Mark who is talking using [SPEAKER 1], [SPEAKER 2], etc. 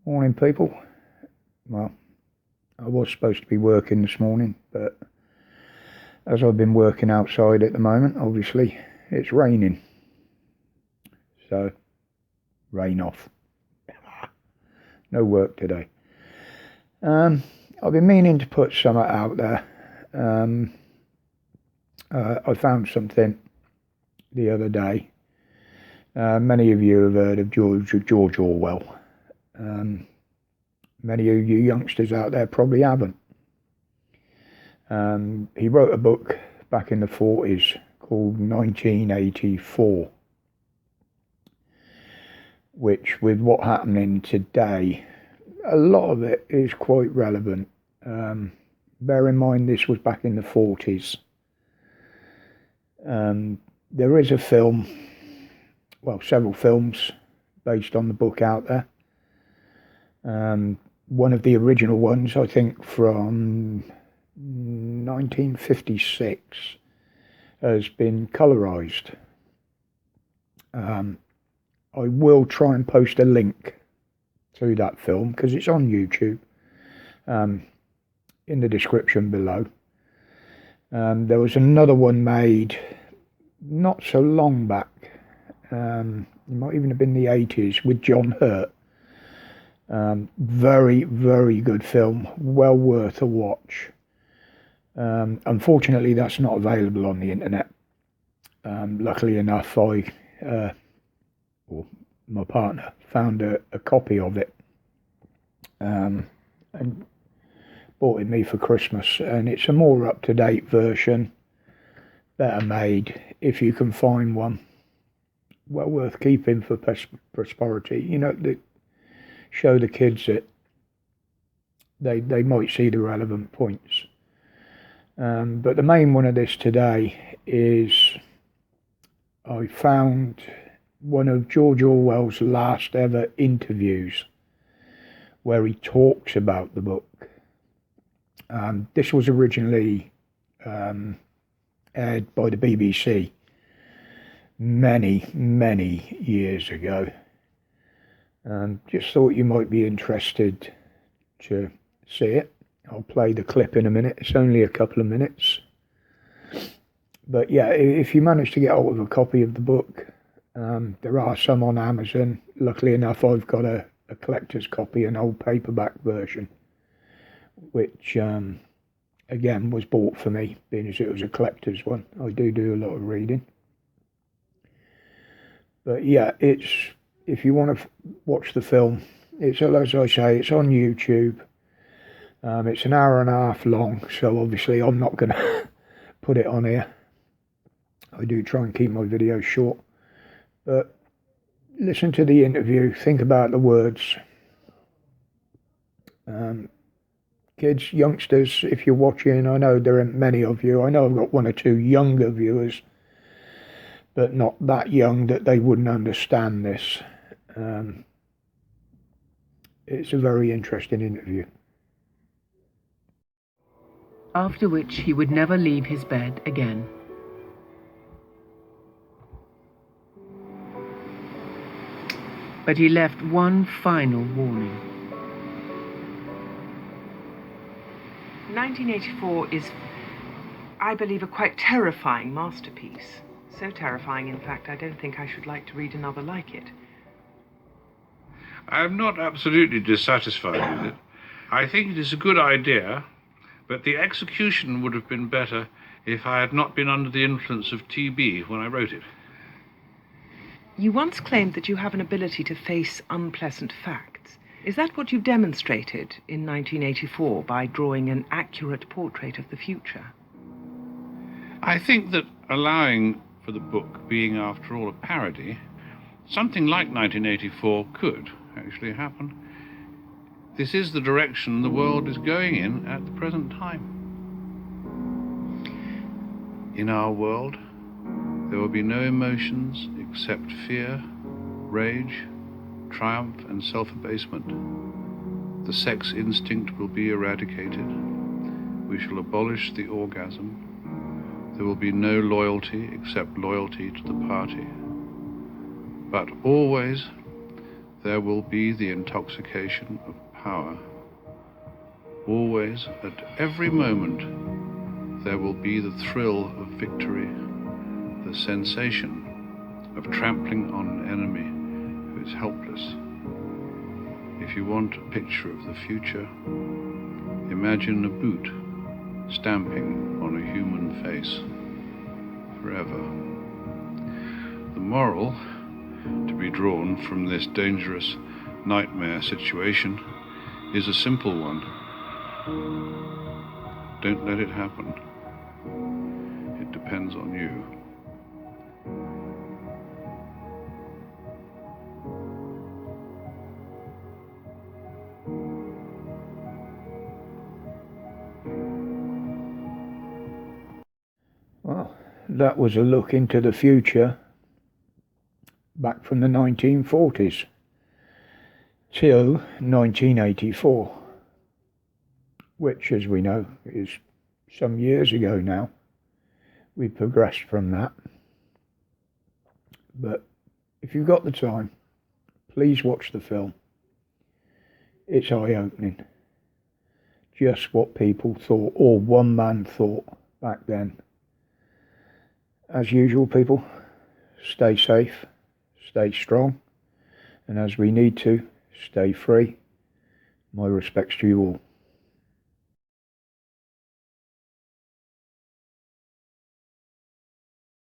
[SPEAKER 1] Morning, people. Well, I was supposed to be working this morning, but as I've been working outside at the moment, obviously, it's raining. So, rain off. No work today. I've been meaning to put something out there. I found something the other day. Many of you have heard of George Orwell. Many of you youngsters out there probably haven't. He wrote a book back in the 40s called 1984, which, with what's happening today, a lot of it is quite relevant. Bear in mind this was back in the 40s. There is a film, well, several films based on the book out there. One of the original ones, I think, from 1956, has been colorized. I will try and post a link to that film because it's on YouTube, in the description below. There was another one made not so long back, it might even have been the 80s, with John Hurt. Very, very good film, well worth a watch. Unfortunately, that's not available on the internet. Luckily enough, my partner found a copy of it and bought it me for Christmas, and it's a more up-to-date version, better made, if you can find one. Well worth keeping for prosperity. You know, show the kids that they might see the relevant points. But the main one of this today is I found one of George Orwell's last ever interviews where he talks about the book. This was originally aired by the BBC many, many years ago. Just thought you might be interested to see it. I'll play the clip in a minute. It's only a couple of minutes. But yeah, if you manage to get hold of a copy of the book, there are some on Amazon. Luckily enough, I've got a collector's copy, an old paperback version, which again was bought for me, being as it was a collector's one. I do a lot of reading. But yeah, if you want to watch the film, it's, as I say, it's on YouTube. It's an hour and a half long, so obviously I'm not going to put it on here. I do try and keep my videos short. But listen to the interview, think about the words. Kids, youngsters, if you're watching, I know there aren't many of you. I know I've got one or two younger viewers, but not that young that they wouldn't understand this. It's a very interesting interview.
[SPEAKER 2] After which he would never leave his bed again. But he left one final warning.
[SPEAKER 3] 1984 is, I believe, a quite terrifying masterpiece. So terrifying, in fact, I don't think I should like to read another like it.
[SPEAKER 4] I'm not absolutely dissatisfied with it. I think it is a good idea, but the execution would have been better if I had not been under the influence of TB when I wrote it.
[SPEAKER 3] You once claimed that you have an ability to face unpleasant facts. Is that what you've demonstrated in 1984 by drawing an accurate portrait of the future?
[SPEAKER 4] I think that allowing for the book being, after all, a parody, something like 1984 could actually happen. This is the direction the world is going in at the present time. In our world, there will be no emotions except fear, rage, triumph, and self-abasement. The sex instinct will be eradicated. We shall abolish the orgasm. There will be no loyalty except loyalty to the party. But always there will be the intoxication of power. Always, at every moment, there will be the thrill of victory, the sensation of trampling on an enemy who is helpless. If you want a picture of the future, imagine a boot stamping on a human face forever. The moral to be drawn from this dangerous nightmare situation is a simple one. Don't let it happen. It depends on you.
[SPEAKER 1] Well, that was a look into the future back from the 1940s till 1984, which, as we know, is some years ago now. We progressed from that. But if you've got the time, please watch the film. It's eye-opening. Just what people thought, or one man thought back then. As usual, people, stay safe, stay strong, and as we need to, stay free. My respects to you all.